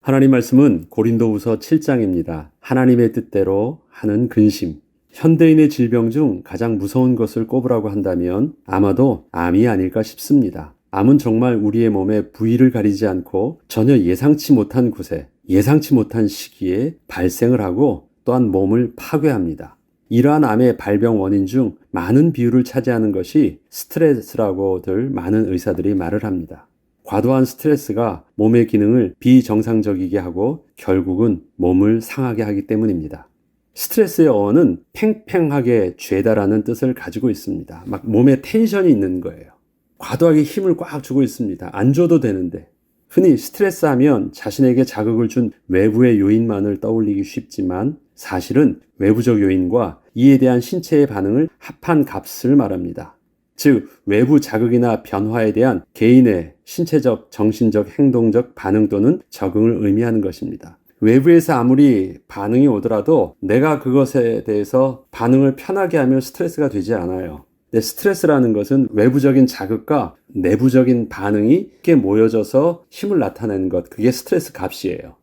하나님 말씀은 고린도후서 7장입니다. 하나님의 뜻대로 하는 근심. 현대인의 질병 중 가장 무서운 것을 꼽으라고 한다면 아마도 암이 아닐까 싶습니다. 암은 정말 우리의 몸의 부위를 가리지 않고 전혀 예상치 못한 곳에, 예상치 못한 시기에 발생을 하고 또한 몸을 파괴합니다. 이러한 암의 발병 원인 중 많은 비율을 차지하는 것이 스트레스라고들 많은 의사들이 말을 합니다. 과도한 스트레스가 몸의 기능을 비정상적이게 하고 결국은 몸을 상하게 하기 때문입니다. 스트레스의 어원은 팽팽하게 죄다라는 뜻을 가지고 있습니다. 막 몸에 텐션이 있는 거예요. 과도하게 힘을 꽉 주고 있습니다. 안 줘도 되는데. 흔히 스트레스 하면 자신에게 자극을 준 외부의 요인만을 떠올리기 쉽지만 사실은 외부적 요인과 이에 대한 신체의 반응을 합한 값을 말합니다. 즉 외부 자극이나 변화에 대한 개인의 신체적, 정신적, 행동적 반응 또는 적응을 의미하는 것입니다. 외부에서 아무리 반응이 오더라도 내가 그것에 대해서 반응을 편하게 하면 스트레스가 되지 않아요. 근데 스트레스라는 것은 외부적인 자극과 내부적인 반응이 함께 모여져서 힘을 나타내는 것, 그게 스트레스 값이에요.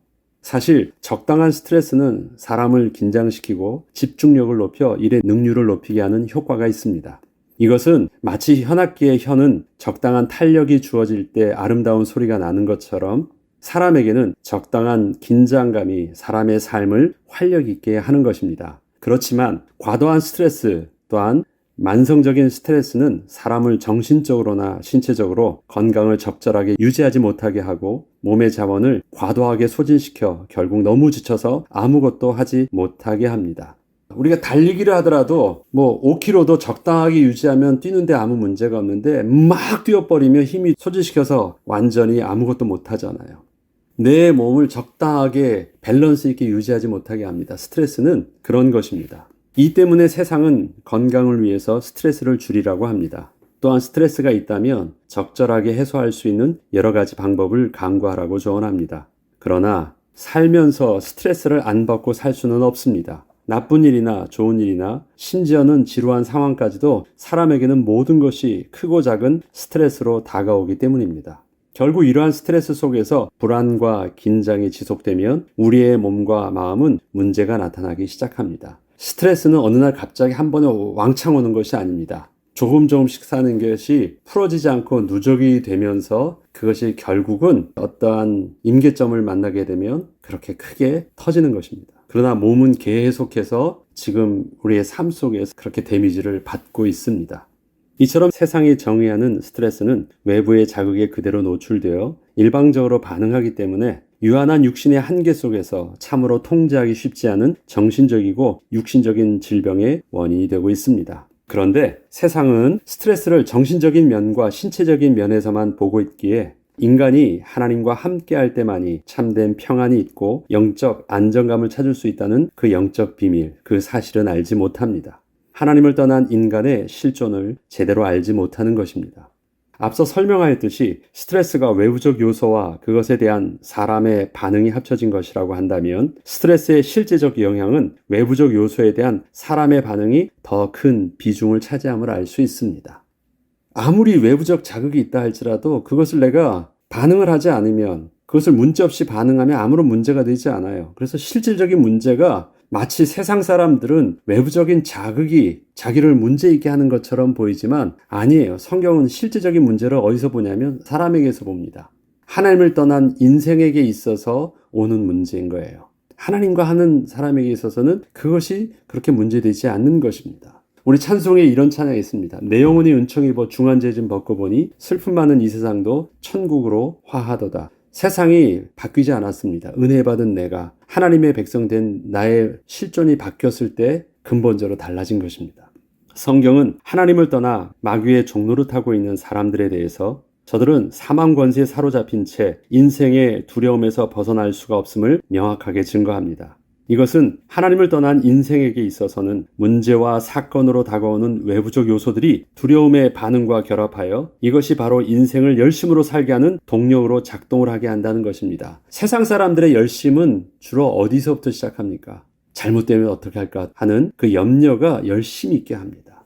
사실 적당한 스트레스는 사람을 긴장시키고 집중력을 높여 일의 능률을 높이게 하는 효과가 있습니다. 이것은 마치 현악기의 현은 적당한 탄력이 주어질 때 아름다운 소리가 나는 것처럼 사람에게는 적당한 긴장감이 사람의 삶을 활력 있게 하는 것입니다. 그렇지만 과도한 스트레스 또한 만성적인 스트레스는 사람을 정신적으로나 신체적으로 건강을 적절하게 유지하지 못하게 하고 몸의 자원을 과도하게 소진시켜 결국 너무 지쳐서 아무것도 하지 못하게 합니다. 우리가 달리기를 하더라도 5km도 적당하게 유지하면 뛰는데 아무 문제가 없는데 막 뛰어버리면 힘이 소진시켜서 완전히 아무것도 못하잖아요. 내 몸을 적당하게 밸런스 있게 유지하지 못하게 합니다. 스트레스는 그런 것입니다. 이 때문에 세상은 건강을 위해서 스트레스를 줄이라고 합니다. 또한 스트레스가 있다면 적절하게 해소할 수 있는 여러 가지 방법을 강구하라고 조언합니다. 그러나 살면서 스트레스를 안 받고 살 수는 없습니다. 나쁜 일이나 좋은 일이나 심지어는 지루한 상황까지도 사람에게는 모든 것이 크고 작은 스트레스로 다가오기 때문입니다. 결국 이러한 스트레스 속에서 불안과 긴장이 지속되면 우리의 몸과 마음은 문제가 나타나기 시작합니다. 스트레스는 어느 날 갑자기 한 번에 왕창 오는 것이 아닙니다. 조금씩 사는 것이 풀어지지 않고 누적이 되면서 그것이 결국은 어떠한 임계점을 만나게 되면 그렇게 크게 터지는 것입니다. 그러나 몸은 계속해서 지금 우리의 삶 속에서 그렇게 데미지를 받고 있습니다. 이처럼 세상이 정의하는 스트레스는 외부의 자극에 그대로 노출되어 일방적으로 반응하기 때문에 유한한 육신의 한계 속에서 참으로 통제하기 쉽지 않은 정신적이고 육신적인 질병의 원인이 되고 있습니다. 그런데 세상은 스트레스를 정신적인 면과 신체적인 면에서만 보고 있기에 인간이 하나님과 함께할 때만이 참된 평안이 있고 영적 안정감을 찾을 수 있다는 그 영적 비밀, 그 사실은 알지 못합니다. 하나님을 떠난 인간의 실존을 제대로 알지 못하는 것입니다. 앞서 설명하였듯이 스트레스가 외부적 요소와 그것에 대한 사람의 반응이 합쳐진 것이라고 한다면 스트레스의 실제적 영향은 외부적 요소에 대한 사람의 반응이 더 큰 비중을 차지함을 알 수 있습니다. 아무리 외부적 자극이 있다 할지라도 그것을 내가 반응을 하지 않으면 그것을 문제없이 반응하면 아무런 문제가 되지 않아요. 그래서 실질적인 문제가 마치 세상 사람들은 외부적인 자극이 자기를 문제 있게 하는 것처럼 보이지만 아니에요. 성경은 실질적인 문제를 어디서 보냐면 사람에게서 봅니다. 하나님을 떠난 인생에게 있어서 오는 문제인 거예요. 하나님과 하는 사람에게 있어서는 그것이 그렇게 문제되지 않는 것입니다. 우리 찬송에 이런 찬양이 있습니다. 내 영혼이 은총 입어 중한죄짐 벗고 보니 슬픔 많은 이 세상도 천국으로 화하도다. 세상이 바뀌지 않았습니다. 은혜 받은 내가 하나님의 백성 된 나의 실존이 바뀌었을 때 근본적으로 달라진 것입니다. 성경은 하나님을 떠나 마귀의 종노릇하고 있는 사람들에 대해서 저들은 사망 권세에 사로잡힌 채 인생의 두려움에서 벗어날 수가 없음을 명확하게 증거합니다. 이것은 하나님을 떠난 인생에게 있어서는 문제와 사건으로 다가오는 외부적 요소들이 두려움의 반응과 결합하여 이것이 바로 인생을 열심으로 살게 하는 동력으로 작동을 하게 한다는 것입니다. 세상 사람들의 열심은 주로 어디서부터 시작합니까? 잘못되면 어떻게 할까 하는 그 염려가 열심히 있게 합니다.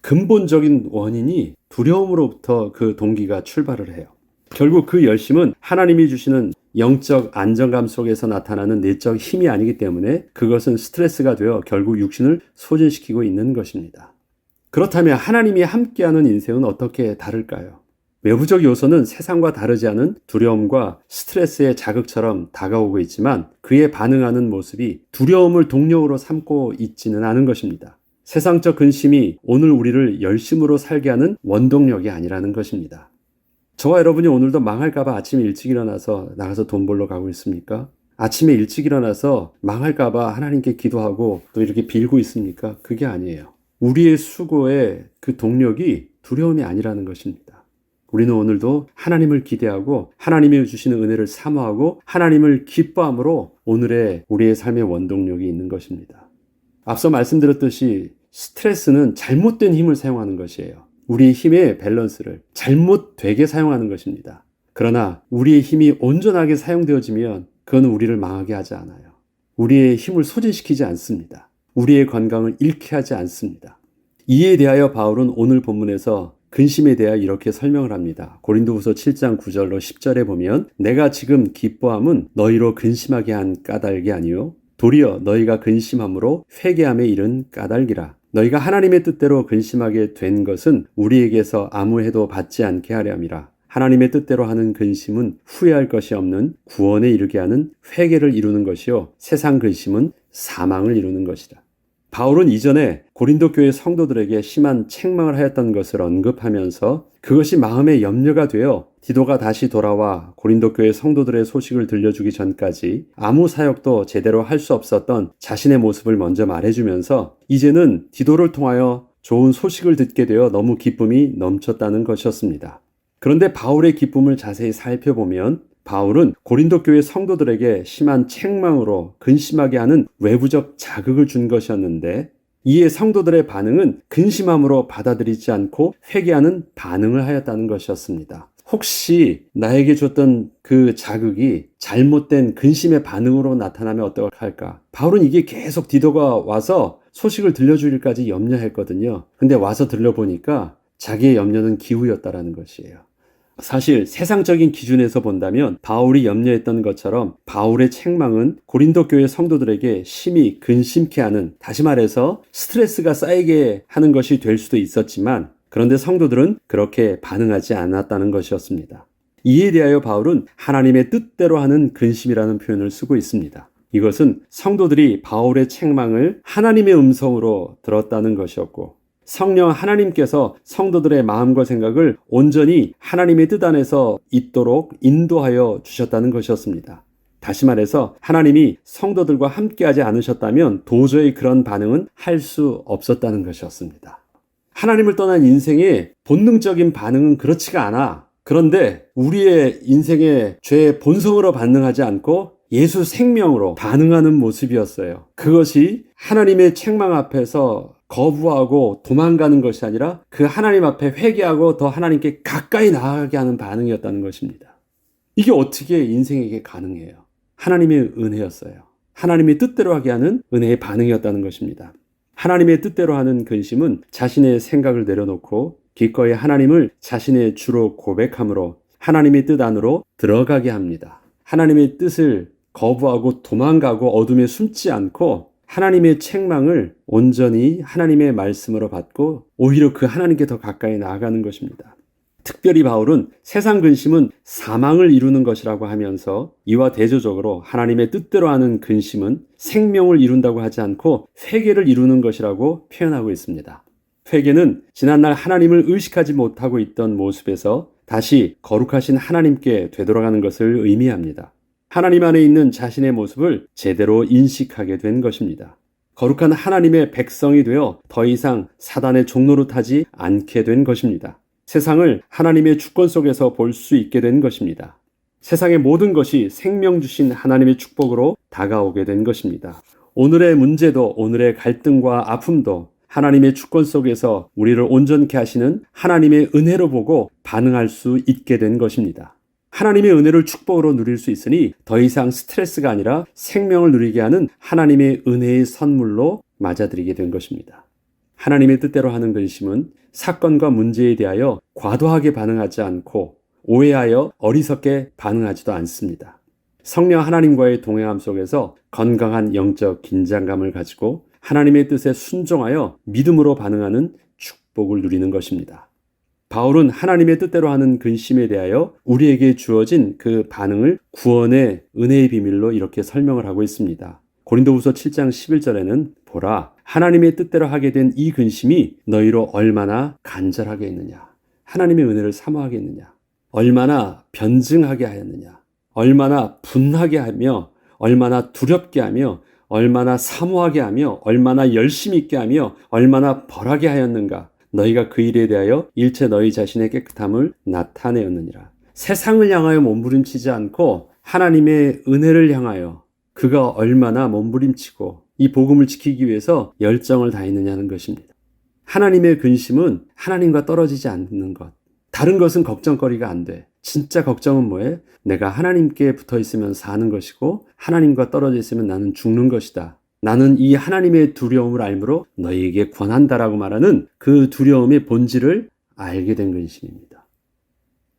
근본적인 원인이 두려움으로부터 그 동기가 출발을 해요. 결국 그 열심은 하나님이 주시는 영적 안정감 속에서 나타나는 내적 힘이 아니기 때문에 그것은 스트레스가 되어 결국 육신을 소진시키고 있는 것입니다. 그렇다면 하나님이 함께하는 인생은 어떻게 다를까요? 외부적 요소는 세상과 다르지 않은 두려움과 스트레스의 자극처럼 다가오고 있지만 그에 반응하는 모습이 두려움을 동력으로 삼고 있지는 않은 것입니다. 세상적 근심이 오늘 우리를 열심으로 살게 하는 원동력이 아니라는 것입니다. 저와 여러분이 오늘도 망할까봐 아침에 일찍 일어나서 나가서 돈 벌러 가고 있습니까? 아침에 일찍 일어나서 망할까봐 하나님께 기도하고 또 이렇게 빌고 있습니까? 그게 아니에요. 우리의 수고의 그 동력이 두려움이 아니라는 것입니다. 우리는 오늘도 하나님을 기대하고 하나님이 주시는 은혜를 사모하고 하나님을 기뻐함으로 오늘의 우리의 삶의 원동력이 있는 것입니다. 앞서 말씀드렸듯이 스트레스는 잘못된 힘을 사용하는 것이에요. 우리의 힘의 밸런스를 잘못되게 사용하는 것입니다. 그러나 우리의 힘이 온전하게 사용되어지면 그건 우리를 망하게 하지 않아요. 우리의 힘을 소진시키지 않습니다. 우리의 건강을 잃게 하지 않습니다. 이에 대하여 바울은 오늘 본문에서 근심에 대하여 이렇게 설명을 합니다. 고린도후서 7장 9절로 10절에 보면 내가 지금 기뻐함은 너희로 근심하게 한 까닭이 아니요 도리어 너희가 근심함으로 회개함에 이른 까닭이라. 너희가 하나님의 뜻대로 근심하게 된 것은 우리에게서 아무 해도 받지 않게 하려 함이라. 하나님의 뜻대로 하는 근심은 후회할 것이 없는 구원에 이르게 하는 회개를 이루는 것이요 세상 근심은 사망을 이루는 것이라. 바울은 이전에 고린도 교회 성도들에게 심한 책망을 하였던 것을 언급하면서 그것이 마음의 염려가 되어 디도가 다시 돌아와 고린도 교회 성도들의 소식을 들려주기 전까지 아무 사역도 제대로 할 수 없었던 자신의 모습을 먼저 말해주면서 이제는 디도를 통하여 좋은 소식을 듣게 되어 너무 기쁨이 넘쳤다는 것이었습니다. 그런데 바울의 기쁨을 자세히 살펴보면 바울은 고린도 교회 성도들에게 심한 책망으로 근심하게 하는 외부적 자극을 준 것이었는데 이에 성도들의 반응은 근심함으로 받아들이지 않고 회개하는 반응을 하였다는 것이었습니다. 혹시 나에게 줬던 그 자극이 잘못된 근심의 반응으로 나타나면 어떡할까? 바울은 이게 계속 디도가 와서 소식을 들려주기까지 염려했거든요. 근데 와서 들려보니까 자기의 염려는 기우였다라는 것이에요. 사실 세상적인 기준에서 본다면 바울이 염려했던 것처럼 바울의 책망은 고린도 교회 성도들에게 심히 근심케 하는, 다시 말해서 스트레스가 쌓이게 하는 것이 될 수도 있었지만 그런데 성도들은 그렇게 반응하지 않았다는 것이었습니다. 이에 대하여 바울은 하나님의 뜻대로 하는 근심이라는 표현을 쓰고 있습니다. 이것은 성도들이 바울의 책망을 하나님의 음성으로 들었다는 것이었고 성령 하나님께서 성도들의 마음과 생각을 온전히 하나님의 뜻 안에서 있도록 인도하여 주셨다는 것이었습니다. 다시 말해서 하나님이 성도들과 함께하지 않으셨다면 도저히 그런 반응은 할 수 없었다는 것이었습니다. 하나님을 떠난 인생의 본능적인 반응은 그렇지가 않아. 그런데 우리의 인생의 죄의 본성으로 반응하지 않고 예수 생명으로 반응하는 모습이었어요. 그것이 하나님의 책망 앞에서 거부하고 도망가는 것이 아니라 그 하나님 앞에 회개하고 더 하나님께 가까이 나아가게 하는 반응이었다는 것입니다. 이게 어떻게 인생에게 가능해요? 하나님의 은혜였어요. 하나님의 뜻대로 하게 하는 은혜의 반응이었다는 것입니다. 하나님의 뜻대로 하는 근심은 자신의 생각을 내려놓고 기꺼이 하나님을 자신의 주로 고백함으로 하나님의 뜻 안으로 들어가게 합니다. 하나님의 뜻을 거부하고 도망가고 어둠에 숨지 않고 하나님의 책망을 온전히 하나님의 말씀으로 받고 오히려 그 하나님께 더 가까이 나아가는 것입니다. 특별히 바울은 세상 근심은 사망을 이루는 것이라고 하면서 이와 대조적으로 하나님의 뜻대로 하는 근심은 생명을 이룬다고 하지 않고 회개를 이루는 것이라고 표현하고 있습니다. 회개는 지난날 하나님을 의식하지 못하고 있던 모습에서 다시 거룩하신 하나님께 되돌아가는 것을 의미합니다. 하나님 안에 있는 자신의 모습을 제대로 인식하게 된 것입니다. 거룩한 하나님의 백성이 되어 더 이상 사단의 종로로 타지 않게 된 것입니다. 세상을 하나님의 주권 속에서 볼 수 있게 된 것입니다. 세상의 모든 것이 생명 주신 하나님의 축복으로 다가오게 된 것입니다. 오늘의 문제도 오늘의 갈등과 아픔도 하나님의 주권 속에서 우리를 온전케 하시는 하나님의 은혜로 보고 반응할 수 있게 된 것입니다. 하나님의 은혜를 축복으로 누릴 수 있으니 더 이상 스트레스가 아니라 생명을 누리게 하는 하나님의 은혜의 선물로 맞아들이게 된 것입니다. 하나님의 뜻대로 하는 근심은 사건과 문제에 대하여 과도하게 반응하지 않고 오해하여 어리석게 반응하지도 않습니다. 성령 하나님과의 동행함 속에서 건강한 영적 긴장감을 가지고 하나님의 뜻에 순종하여 믿음으로 반응하는 축복을 누리는 것입니다. 바울은 하나님의 뜻대로 하는 근심에 대하여 우리에게 주어진 그 반응을 구원의 은혜의 비밀로 이렇게 설명을 하고 있습니다. 고린도후서 7장 11절에는 보라, 하나님의 뜻대로 하게 된 이 근심이 너희로 얼마나 간절하게 했느냐, 하나님의 은혜를 사모하게 했느냐, 얼마나 변증하게 하였느냐, 얼마나 분하게 하며, 얼마나 두렵게 하며, 얼마나 사모하게 하며, 얼마나 열심히 있게 하며, 얼마나 벌하게 하였는가. 너희가 그 일에 대하여 일체 너희 자신의 깨끗함을 나타내었느니라. 세상을 향하여 몸부림치지 않고 하나님의 은혜를 향하여 그가 얼마나 몸부림치고 이 복음을 지키기 위해서 열정을 다했느냐는 것입니다. 하나님의 근심은 하나님과 떨어지지 않는 것. 다른 것은 걱정거리가 안 돼. 진짜 걱정은 뭐해? 내가 하나님께 붙어 있으면 사는 것이고 하나님과 떨어져 있으면 나는 죽는 것이다. 나는 이 하나님의 두려움을 알므로 너희에게 권한다라고 말하는 그 두려움의 본질을 알게 된 근심입니다.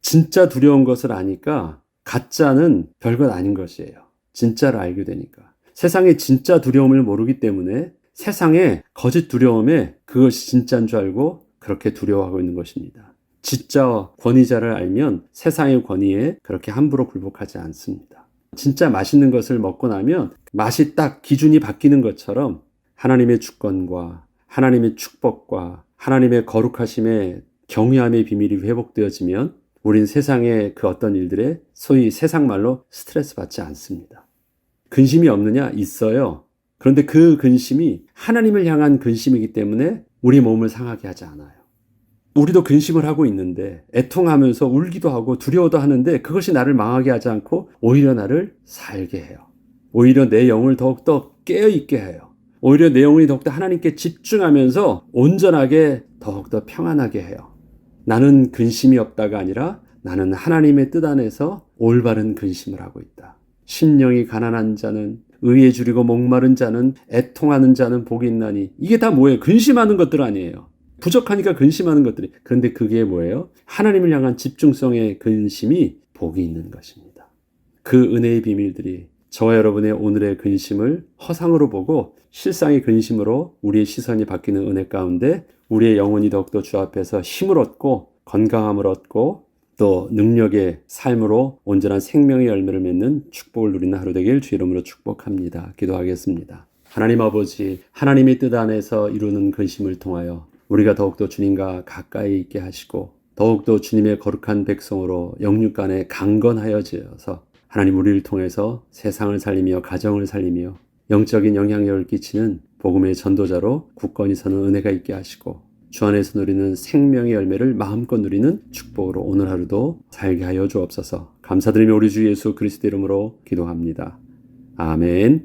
진짜 두려운 것을 아니까 가짜는 별것 아닌 것이에요. 진짜를 알게 되니까. 세상의 진짜 두려움을 모르기 때문에 세상의 거짓 두려움에 그것이 진짜인 줄 알고 그렇게 두려워하고 있는 것입니다. 진짜 권위자를 알면 세상의 권위에 그렇게 함부로 굴복하지 않습니다. 진짜 맛있는 것을 먹고 나면 맛이 딱 기준이 바뀌는 것처럼 하나님의 주권과 하나님의 축복과 하나님의 거룩하심의 경외함의 비밀이 회복되어지면 우린 세상의 그 어떤 일들에 소위 세상 말로 스트레스 받지 않습니다. 근심이 없느냐? 있어요. 그런데 그 근심이 하나님을 향한 근심이기 때문에 우리 몸을 상하게 하지 않아요. 우리도 근심을 하고 있는데 애통하면서 울기도 하고 두려워도 하는데 그것이 나를 망하게 하지 않고 오히려 나를 살게 해요. 오히려 내 영을 더욱더 깨어있게 해요. 오히려 내 영이 더욱더 하나님께 집중하면서 온전하게 더욱더 평안하게 해요. 나는 근심이 없다가 아니라 나는 하나님의 뜻 안에서 올바른 근심을 하고 있다. 심령이 가난한 자는 의에 줄이고 목마른 자는 애통하는 자는 복이 있나니. 이게 다 뭐예요? 근심하는 것들 아니에요. 부족하니까 근심하는 것들이. 그런데 그게 뭐예요? 하나님을 향한 집중성의 근심이 복이 있는 것입니다. 그 은혜의 비밀들이 저와 여러분의 오늘의 근심을 허상으로 보고 실상의 근심으로 우리의 시선이 바뀌는 은혜 가운데 우리의 영혼이 더욱더 주 앞에서 힘을 얻고 건강함을 얻고 또 능력의 삶으로 온전한 생명의 열매를 맺는 축복을 누리는 하루 되길 주 이름으로 축복합니다. 기도하겠습니다. 하나님 아버지, 하나님의 뜻 안에서 이루는 근심을 통하여 우리가 더욱더 주님과 가까이 있게 하시고 더욱더 주님의 거룩한 백성으로 영육간에 강건하여져서 하나님 우리를 통해서 세상을 살리며 가정을 살리며 영적인 영향력을 끼치는 복음의 전도자로 굳건히 서는 은혜가 있게 하시고 주 안에서 누리는 생명의 열매를 마음껏 누리는 축복으로 오늘 하루도 살게 하여 주옵소서. 감사드리며 우리 주 예수 그리스도 이름으로 기도합니다. 아멘.